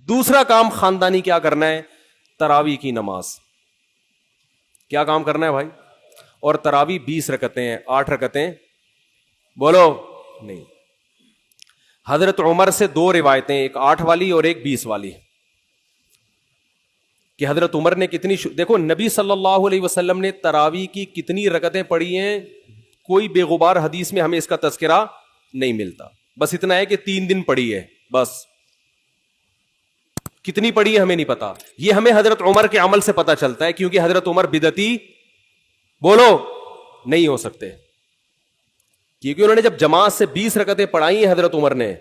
دوسرا کام خاندانی کیا کرنا ہے؟ تراویح کی نماز. کیا کام کرنا ہے بھائی؟ اور تراویح 20 رکعتیں ہیں, 8 رکعتیں بولو نہیں. حضرت عمر سے 2 روایتیں, ایک 8 والی اور ایک 20 والی, کہ حضرت عمر نے کتنی دیکھو نبی صلی اللہ علیہ وسلم نے تراویح کی کتنی رکعتیں پڑھی ہیں, کوئی بے غبار حدیث میں ہمیں اس کا تذکرہ نہیں ملتا. بس اتنا ہے کہ 3 دن پڑھی ہے, بس کتنی پڑھی ہے ہمیں نہیں پتا. یہ ہمیں حضرت عمر کے عمل سے پتا چلتا ہے, کیونکہ حضرت عمر بدعتی بولو نہیں ہو سکتے, کیونکہ انہوں نے جب جماعت سے 20 رکعتیں پڑھائی ہیں حضرت عمر نے,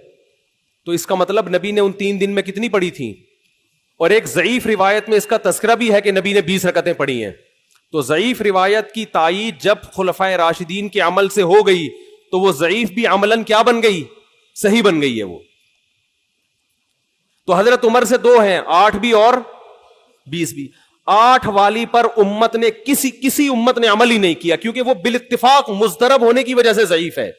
تو اس کا مطلب نبی نے ان 3 دن میں کتنی پڑھی تھی. اور ایک ضعیف روایت میں اس کا تذکرہ بھی ہے کہ نبی نے 20 رکعتیں پڑھی ہیں. تو ضعیف روایت کی تائید جب خلفائے راشدین کے عمل سے ہو گئی تو وہ ضعیف بھی عملاً کیا بن گئی؟ صحیح بن گئی ہے وہ. تو حضرت عمر سے 2 ہیں, 8 بھی اور 20 بھی. 8 والی پر امت نے کسی امت نے عمل ہی نہیں کیا, کیونکہ وہ بالاتفاق مضطرب ہونے کی وجہ سے ضعیف ہے,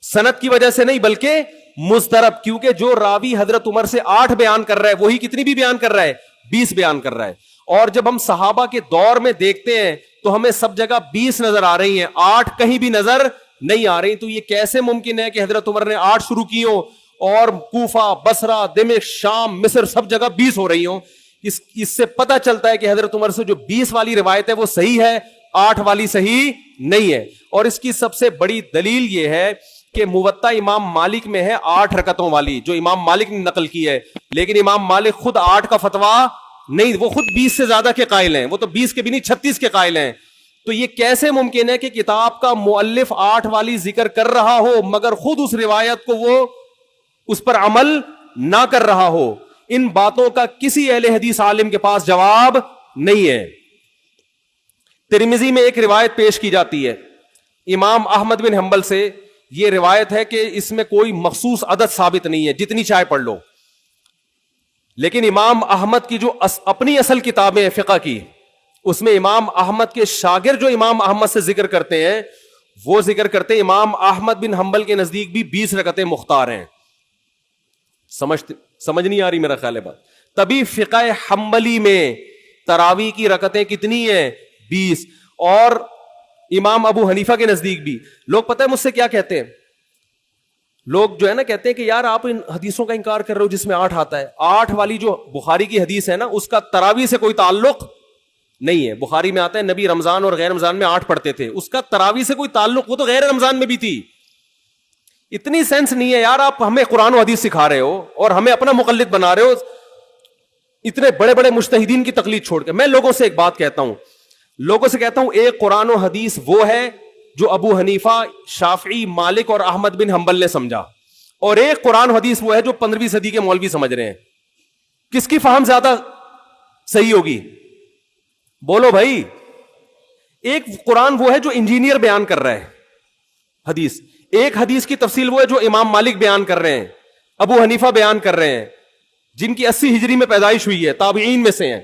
سند کی وجہ سے نہیں بلکہ مضطرب. کیونکہ جو راوی حضرت عمر سے 8 بیان کر رہا ہے وہی کتنی بھی بیان کر رہا ہے؟ 20 بیان کر رہا ہے. اور جب ہم صحابہ کے دور میں دیکھتے ہیں تو ہمیں سب جگہ 20 نظر آ رہی ہیں, 8 کہیں بھی نظر نہیں آ رہی. تو یہ کیسے ممکن ہے کہ حضرت عمر نے 8 شروع کی ہوں اور کوفہ, بصرہ, دمشق, شام, مصر سب جگہ 20 ہو رہی ہوں؟ اس سے پتہ چلتا ہے کہ حضرت عمر سے جو 20 والی روایت ہے وہ صحیح ہے, 8 والی صحیح نہیں ہے. اور اس کی سب سے بڑی دلیل یہ ہے کہ موطا امام مالک میں ہے 8 رکعتوں والی, جو امام مالک نے نقل کی ہے, لیکن امام مالک خود 8 کا فتویٰ نہیں, وہ خود 20 سے زیادہ کے قائل ہیں, وہ تو 20 کے بھی نہیں 36 کے قائل ہیں. تو یہ کیسے ممکن ہے کہ کتاب کا مؤلف 8 والی ذکر کر رہا ہو مگر خود اس روایت کو وہ اس پر عمل نہ کر رہا ہو؟ ان باتوں کا کسی اہل حدیث عالم کے پاس جواب نہیں ہے. ترمذی میں ایک روایت پیش کی جاتی ہے امام احمد بن حنبل سے, یہ روایت ہے کہ اس میں کوئی مخصوص عدد ثابت نہیں ہے, جتنی چاہے پڑھ لو. لیکن امام احمد کی جو اپنی اصل کتابیں فقہ کی, اس میں امام احمد کے شاگرد جو امام احمد سے ذکر کرتے ہیں وہ ذکر کرتے ہیں امام احمد بن حنبل کے نزدیک بھی 20 رکعتیں مختار ہیں. سمجھ نہیں آ رہی میرا خیال ہے بات. تبھی فقہ حنبلی میں تراویح کی رکعتیں کتنی ہیں؟ 20. اور امام ابو حنیفہ کے نزدیک بھی. لوگ پتہ ہے مجھ سے کیا کہتے ہیں, لوگ جو ہے نا کہتے ہیں کہ یار آپ ان حدیثوں کا انکار کر رہے ہو جس میں 8 آتا ہے. 8 والی جو بخاری کی حدیث ہے نا اس کا تراویح سے کوئی تعلق نہیں ہے. بخاری میں آتا ہے نبی رمضان اور غیر رمضان میں 8 پڑھتے تھے, اس کا تراویح سے کوئی تعلق, وہ تو غیر رمضان میں بھی تھی. اتنی سینس نہیں ہے یار, آپ ہمیں قرآن و حدیث سکھا رہے ہو اور ہمیں اپنا مقلد بنا رہے ہو, اتنے بڑے بڑے مجتہدین کی تقلید چھوڑ کے. میں لوگوں سے ایک بات کہتا ہوں, ایک قرآن و حدیث وہ ہے جو ابو حنیفہ, شافعی, مالک اور احمد بن حنبل نے سمجھا, اور ایک قرآن و حدیث وہ ہے جو 15ویں صدی کے مولوی سمجھ رہے ہیں. کس کی فہم زیادہ صحیح ہوگی؟ بولو بھائی. ایک قرآن وہ ہے جو انجینئر بیان کر رہا ہے حدیث, ایک حدیث کی تفصیل وہ ہے جو امام مالک بیان کر رہے ہیں, ابو حنیفہ بیان کر رہے ہیں, جن کی 80 ہجری میں پیدائش ہوئی ہے, تابعین میں سے ہیں,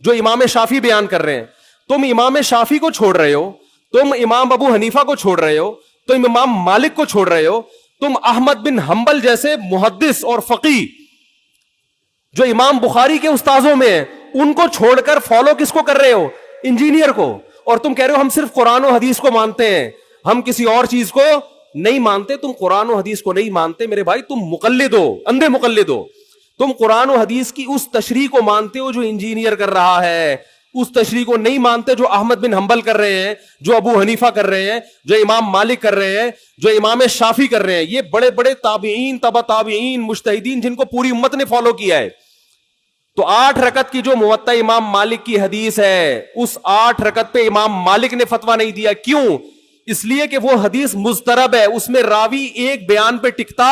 جو امام شافعی بیان کر رہے ہیں. تم امام شافعی کو چھوڑ رہے ہو, تم امام ابو حنیفہ کو چھوڑ رہے ہو, تم امام مالک کو چھوڑ رہے ہو, تم احمد بن حنبل جیسے محدث اور فقیہ جو امام بخاری کے استاذوں میں ہیں ان کو چھوڑ کر فالو کس کو کر رہے ہو؟ انجینئر کو. اور تم کہہ رہے ہو ہم صرف قرآن و حدیث کو مانتے ہیں, ہم کسی اور چیز کو نہیں مانتے. تم قرآن و حدیث کو نہیں مانتے میرے بھائی, تم مقلد ہو, اندھے مقلد ہو. تم قرآن و حدیث کی اس تشریح کو مانتے ہو جو انجینئر کر رہا ہے, اس تشریح کو نہیں مانتے جو احمد بن حنبل کر رہے ہیں, جو ابو حنیفہ کر رہے ہیں, جو امام مالک کر رہے ہیں, جو امام شافعی کر رہے ہیں. یہ بڑے بڑے تابعین, تبع تابعین, مجتہدین جن کو پوری امت نے فالو کیا ہے. تو 8 رکعت کی جو موطا امام مالک کی حدیث ہے, اس 8 رکعت پہ امام مالک نے فتویٰ نہیں دیا. کیوں؟ اس لیے کہ وہ حدیث مضطرب ہے, اس میں راوی ایک بیان پہ ٹکتا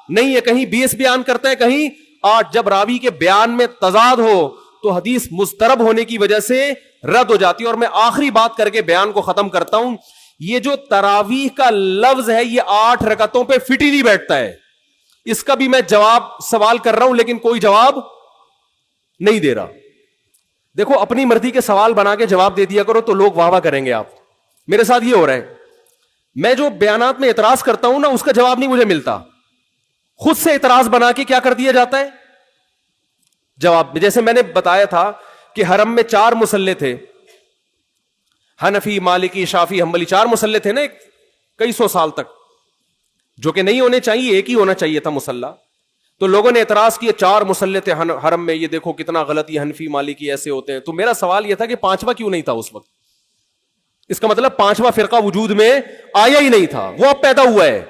نہیں ہے, کہیں 20 بیان کرتا ہے, کہیں 8. جب راوی کے بیان میں تضاد ہو تو حدیث مضطرب ہونے کی وجہ سے رد ہو جاتی ہے. اور میں آخری بات کر کے بیان کو ختم کرتا ہوں, یہ جو تراویح کا لفظ ہے یہ 8 رکعتوں پہ فٹ ہی نہیں بیٹھتا ہے. اس کا بھی میں جواب سوال کر رہا ہوں لیکن کوئی جواب نہیں دے رہا. دیکھو اپنی مرضی کے سوال بنا کے جواب دے دیا کرو تو لوگ واہ واہ کریں گے. آپ میرے ساتھ یہ ہو رہا ہے, میں جو بیانات میں اعتراض کرتا ہوں نا اس کا جواب نہیں مجھے ملتا, خود سے اعتراض بنا کے کیا کر دیا جاتا ہے جواب. جیسے میں نے بتایا تھا کہ حرم میں 4 مصلے تھے, حنفی, مالکی, شافی, حنبلی, 4 مصلے تھے نا کئی سو سال تک, جو کہ نہیں ہونے چاہیے, ایک ہی ہونا چاہیے تھا مصلی. تو لوگوں نے اعتراض کیا 4 مصلے تھے حرم میں, یہ دیکھو کتنا غلط, یہ حنفی مالکی ایسے ہوتے ہیں. تو میرا سوال یہ تھا کہ 5واں کیوں نہیں تھا اس وقت؟ اس کا مطلب 5واں فرقہ وجود میں آیا ہی نہیں تھا, وہ اب پیدا ہوا ہے.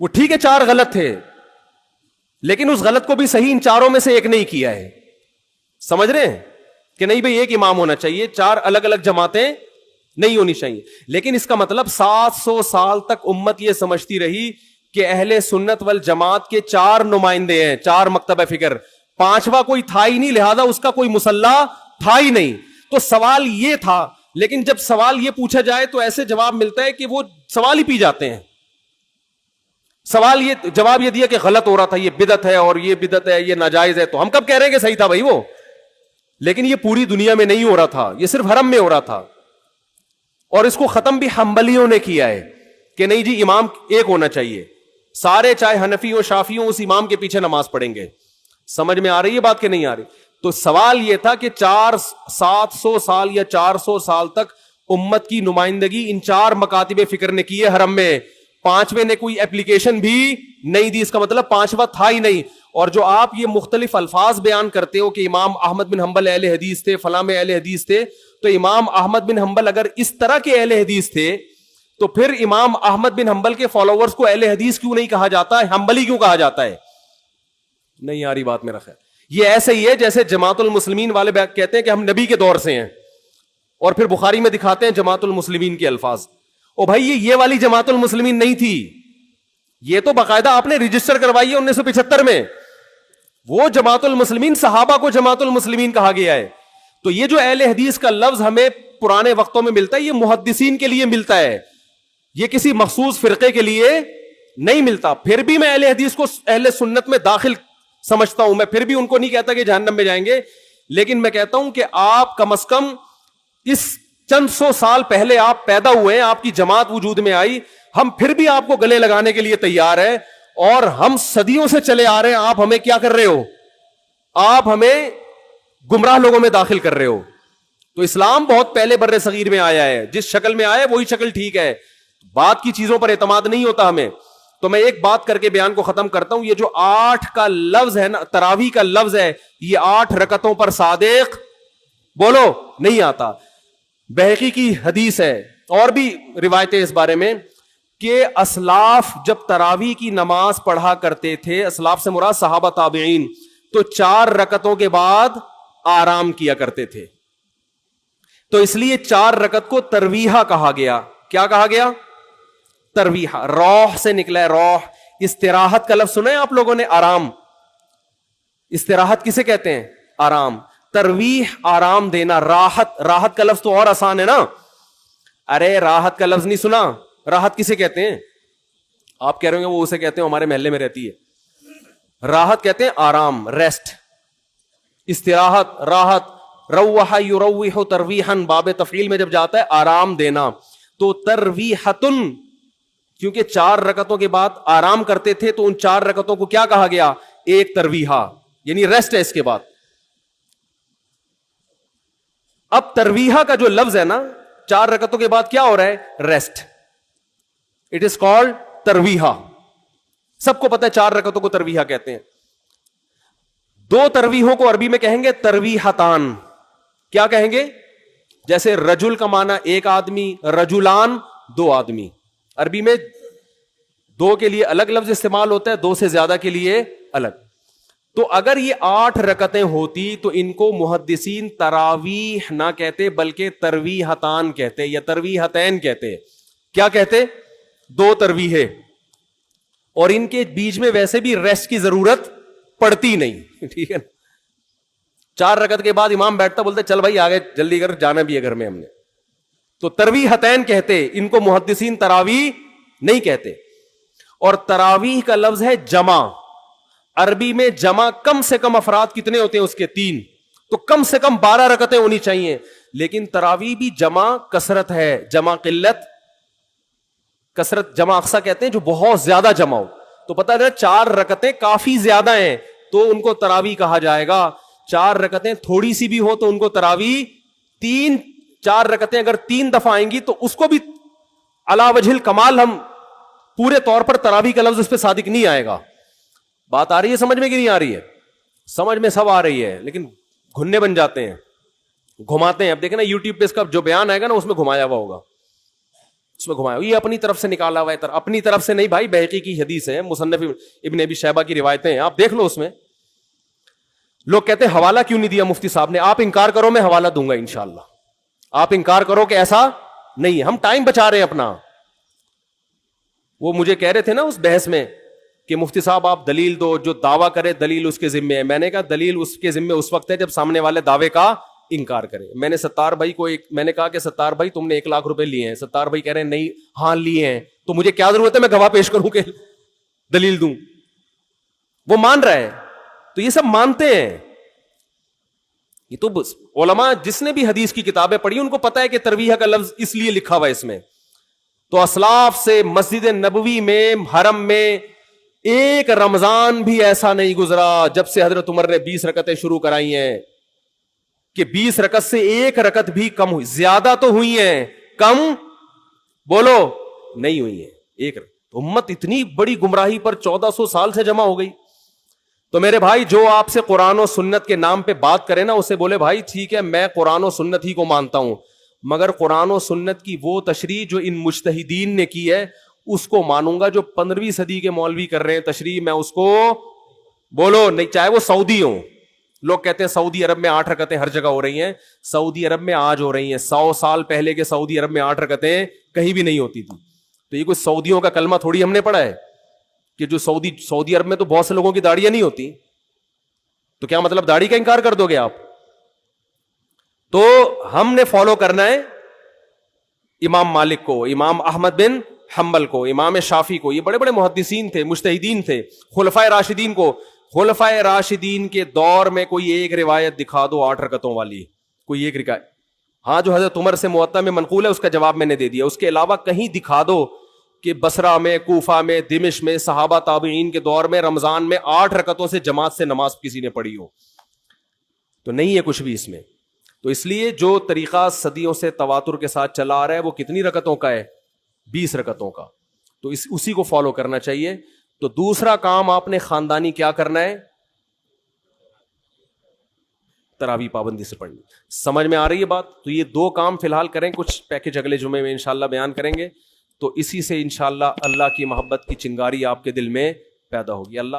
وہ ٹھیک ہے 4 غلط تھے, لیکن اس غلط کو بھی صحیح ان 4 میں سے ایک نہیں کیا ہے. سمجھ رہے ہیں کہ نہیں بھئی ایک امام ہونا چاہیے, 4 الگ الگ جماعتیں نہیں ہونی چاہیے. لیکن اس کا مطلب 700 سال تک امت یہ سمجھتی رہی کہ اہل سنت والجماعت کے 4 نمائندے ہیں, 4 مکتب فکر, 5واں کوئی تھا ہی نہیں, لہذا اس کا کوئی مصلی تھا ہی نہیں. تو سوال یہ تھا, لیکن جب سوال یہ پوچھا جائے تو ایسے جواب ملتا ہے کہ وہ سوال ہی پی جاتے ہیں. سوال یہ جواب یہ دیا کہ غلط ہو رہا تھا, یہ بدعت ہے, اور یہ بدعت ہے, یہ ناجائز ہے. تو ہم کب کہہ رہے ہیں کہ صحیح تھا بھائی وہ, لیکن یہ پوری دنیا میں نہیں ہو رہا تھا, یہ صرف حرم میں ہو رہا تھا. اور اس کو ختم بھی حنبلیوں نے کیا ہے کہ نہیں جی امام ایک ہونا چاہیے, سارے چاہے حنفی ہو شافی ہو اس امام کے پیچھے نماز پڑھیں گے. سمجھ میں آ رہی ہے بات کہ نہیں آ رہی؟ تو سوال یہ تھا کہ 700 سال یا 400 سال تک امت کی نمائندگی ان 4 مکاتب فکر نے کی ہے حرم میں, 5ویں نے کوئی اپلیکیشن بھی نہیں دی. اس کا مطلب 5واں تھا ہی نہیں. اور جو آپ یہ مختلف الفاظ بیان کرتے ہو کہ امام احمد بن حنبل اہل حدیث تھے, فلاں میں اہل حدیث تھے, تو امام احمد بن حنبل اگر اس طرح کے اہل حدیث تھے تو پھر امام احمد بن حنبل کے فالوورز کو اہل حدیث کیوں نہیں کہا جاتا ہے, حنبلی کیوں کہا جاتا ہے؟ نہیں آ رہی بات میرا خیال. یہ ایسے ہی ہے جیسے جماعت المسلمین والے کہتے ہیں کہ ہم نبی کے دور سے ہیں, اور پھر بخاری میں دکھاتے ہیں جماعت المسلمین کے الفاظ. او بھائی یہ والی جماعت المسلمین نہیں تھی, یہ تو باقاعدہ آپ نے رجسٹر کروائی ہے 1975 میں. وہ جماعت المسلمین صحابہ کو جماعت المسلمین کہا گیا ہے. تو یہ جو اہل حدیث کا لفظ ہمیں پرانے وقتوں میں ملتا ہے, یہ محدثین کے لیے ملتا ہے, یہ کسی مخصوص فرقے کے لیے نہیں ملتا. پھر بھی میں اہل حدیث کو اہل سنت میں داخل سمجھتا ہوں, میں پھر بھی ان کو نہیں کہتا کہ جہنم میں جائیں گے, لیکن میں کہتا ہوں کہ آپ کم از کم اس چند 100 سال پہلے آپ پیدا ہوئے ہیں, آپ کی جماعت وجود میں آئی, ہم پھر بھی آپ کو گلے لگانے کے لیے تیار ہیں, اور ہم صدیوں سے چلے آ رہے ہیں. آپ ہمیں کیا کر رہے ہو؟ آپ ہمیں گمراہ لوگوں میں داخل کر رہے ہو. تو اسلام بہت پہلے بر صغیر میں آیا ہے, جس شکل میں آیا ہے وہی شکل ٹھیک ہے, بات کی چیزوں پر اعتماد نہیں ہوتا ہمیں. تو میں ایک بات کر کے بیان کو ختم کرتا ہوں. یہ جو 8 کا لفظ ہے نا, تراویح کا لفظ ہے, یہ 8 رکعتوں پر صادق بولو نہیں آتا. بہقی کی حدیث ہے, اور بھی روایتیں اس بارے میں, کہ اسلاف جب تراویح کی نماز پڑھا کرتے تھے, اسلاف سے مراد صحابہ تابعین, تو 4 رکعتوں کے بعد آرام کیا کرتے تھے. تو اس لیے 4 رکعت کو ترویحہ کہا گیا. کیا کہا گیا؟ ترویحہ. روح سے نکلا ہے, روح. استراحت کا لفظ سنا ہے آپ لوگوں نے, آرام. استراحت کسے کہتے ہیں؟ آرام. ترویح آرام دینا. راحت, راحت کا لفظ تو اور آسان ہے نا. ارے راحت کا لفظ نہیں سنا؟ راحت کسے کہتے ہیں؟ آپ کہہ رہے ہیں وہ اسے کہتے ہیں ہمارے محلے میں رہتی ہے. راحت کہتے ہیں آرام, ریسٹ. استراحت, راحت. روح یروح ترویحا, باب تفعیل میں جب جاتا ہے آرام دینا. تو ترویحتن, کیونکہ 4 رکعتوں کے بعد آرام کرتے تھے, تو ان 4 رکعتوں کو کیا کہا گیا؟ ایک ترویحہ, یعنی ریسٹ ہے اس کے بعد. اب ترویحہ کا جو لفظ ہے نا, 4 رکعتوں کے بعد کیا ہو رہا ہے؟ ریسٹ. اٹ از کالڈ ترویحہ. سب کو پتہ ہے 4 رکعتوں کو ترویحہ کہتے ہیں. 2 ترویحوں کو عربی میں کہیں گے ترویحتان. کیا کہیں گے؟ جیسے رجل کا معنی ایک آدمی, رجلان 2 آدمی. عربی میں 2 کے لیے الگ لفظ استعمال ہوتا ہے, 2 سے زیادہ کے لیے الگ. تو اگر یہ 8 رکعتیں ہوتی تو ان کو محدثین تراویح نہ کہتے بلکہ ترویحتان کہتے, یا ترویحتین کہتے. کیا کہتے؟ 2 ترویحیں. اور ان کے بیچ میں ویسے بھی ریسٹ کی ضرورت پڑتی نہیں, ٹھیک ہے. 4 رکعت کے بعد امام بیٹھتا, بولتے چل بھائی آگے جلدی کر, جانا بھی ہے گھر میں ہم نے. تو ترویحتین کہتے, ان کو محدثین تراویح نہیں کہتے. اور تراویح کا لفظ ہے جمع. عربی میں جمع کم سے کم افراد کتنے ہوتے ہیں اس کے؟ 3. تو کم سے کم 12 رکعتیں ہونی چاہیے. لیکن تراویح بھی جمع کثرت ہے, جمع قلت کثرت. جمع اقصا کہتے ہیں جو بہت زیادہ جمع ہو. تو پتہ ہے 4 رکعتیں کافی زیادہ ہیں تو ان کو تراویح کہا جائے گا. 4 رکعتیں تھوڑی سی بھی ہو تو ان کو تراویح 4 رکعتیں اگر 3 دفعہ آئیں گی تو اس کو بھی علی وجہ الکمال ہم پورے طور پر تراویح کا لفظ اس پہ صادق نہیں آئے گا. بات آ رہی ہے سمجھ میں کہ نہیں آ رہی ہے؟ سمجھ میں سب آ رہی ہے لیکن گھننے بن جاتے ہیں, گھماتے ہیں. اب دیکھیں نا یوٹیوب پہ اس کا جو بیان آئے گا نا اس میں گھمایا ہوا ہوگا, اس میں گھمایا یہ اپنی طرف سے نکالا ہوا ہے. اپنی طرف سے نہیں بھائی, بہقی کی حدیث ہے, مصنف ابن ابی شیبہ کی روایتیں ہیں, آپ دیکھ لو. اس میں لوگ کہتے ہیں حوالہ کیوں نہیں دیا مفتی صاحب نے. آپ انکار کرو میں حوالہ دوں گا انشاءاللہ. آپ انکار کرو کہ ایسا نہیں ہے, ہم ٹائم بچا رہے ہیں اپنا. وہ مجھے کہہ رہے تھے نا اس بحث میں کہ مفتی صاحب آپ دلیل دو, جو دعویٰ کرے دلیل اس کے ذمے ہے. میں نے کہا دلیل اس کے ذمے اس وقت ہے جب سامنے والے دعوے کا انکار کرے. میں نے ستار بھائی کو میں نے کہا کہ ستار بھائی تم نے 1 لاکھ روپے لیے ہیں. ستار بھائی کہہ رہے ہیں نہیں, ہاں لیے ہیں. تو مجھے کیا ضرورت ہے میں گواہ پیش کروں کہ دلیل دوں؟ وہ مان رہا ہے. تو یہ سب مانتے ہیں. یہ تو علماء جس نے بھی حدیث کی کتابیں پڑھی ان کو پتا ہے کہ ترویح کا لفظ اس لیے لکھا ہوا ہے اس میں. تو اسلاف سے مسجد نبوی میں حرم میں ایک رمضان بھی ایسا نہیں گزرا جب سے حضرت عمر نے 20 رکعتیں شروع کرائی ہیں کہ 20 رکعت سے 1 رکعت بھی کم ہوئی. زیادہ تو ہوئی ہیں, کم بولو نہیں ہوئی ہیں. 1 رکعت. امت اتنی بڑی گمراہی پر 1400 سال سے جمع ہو گئی. تو میرے بھائی جو آپ سے قرآن و سنت کے نام پہ بات کرے نا اسے بولے بھائی ٹھیک ہے میں قرآن و سنت ہی کو مانتا ہوں, مگر قرآن و سنت کی وہ تشریح جو ان مجتہدین نے کی ہے اس کو مانوں گا. جو 15ویں صدی کے مولوی کر رہے ہیں تشریح, میں اس کو بولو نہیں, چاہے وہ سعودی ہوں. لوگ کہتے ہیں سعودی عرب میں 8 رکعتیں ہر جگہ ہو رہی ہیں. سعودی عرب میں آج ہو رہی ہیں, 100 سال پہلے کے سعودی عرب میں 8 رکعتیں کہیں بھی نہیں ہوتی تھی. تو یہ کوئی سعودیوں کا کلمہ تھوڑی ہم نے پڑھا ہے کہ جو سعودی عرب میں تو بہت سے لوگوں کی داڑیاں نہیں ہوتی. تو کیا مطلب داڑھی کا انکار کر دو گے آپ؟ تو ہم نے فالو کرنا ہے امام مالک کو, امام احمد بن حنبل کو, امام شافعی کو. یہ بڑے بڑے محدثین تھے, مجتہدین تھے. خلفائے راشدین کو, خلفائے راشدین کے دور میں کوئی ایک روایت دکھا دو 8 رکعتوں والی, کوئی ایک روایت. ہاں جو حضرت عمر سے موطا میں منقول ہے اس کا جواب میں نے دے دیا. اس کے علاوہ کہیں دکھا دو کہ بصرہ میں, کوفہ میں, دمشق میں, صحابہ تابعین کے دور میں رمضان میں 8 رکعتوں سے جماعت سے نماز کسی نے پڑھی ہو. تو نہیں ہے کچھ بھی اس میں. تو اس لیے جو طریقہ صدیوں سے تواتر کے ساتھ چلا آ رہا ہے وہ کتنی رکعتوں کا ہے؟ 20 رکعتوں کا. تو اسی کو فالو کرنا چاہیے. تو دوسرا کام آپ نے خاندانی کیا کرنا ہے؟ تراویح پابندی سے پڑھنی. سمجھ میں آ رہی ہے بات؟ تو یہ 2 کام فی الحال کریں, کچھ پیکج اگلے جمعے میں انشاءاللہ بیان کریں گے. تو اسی سے انشاءاللہ اللہ کی محبت کی چنگاری آپ کے دل میں پیدا ہوگی. اللہ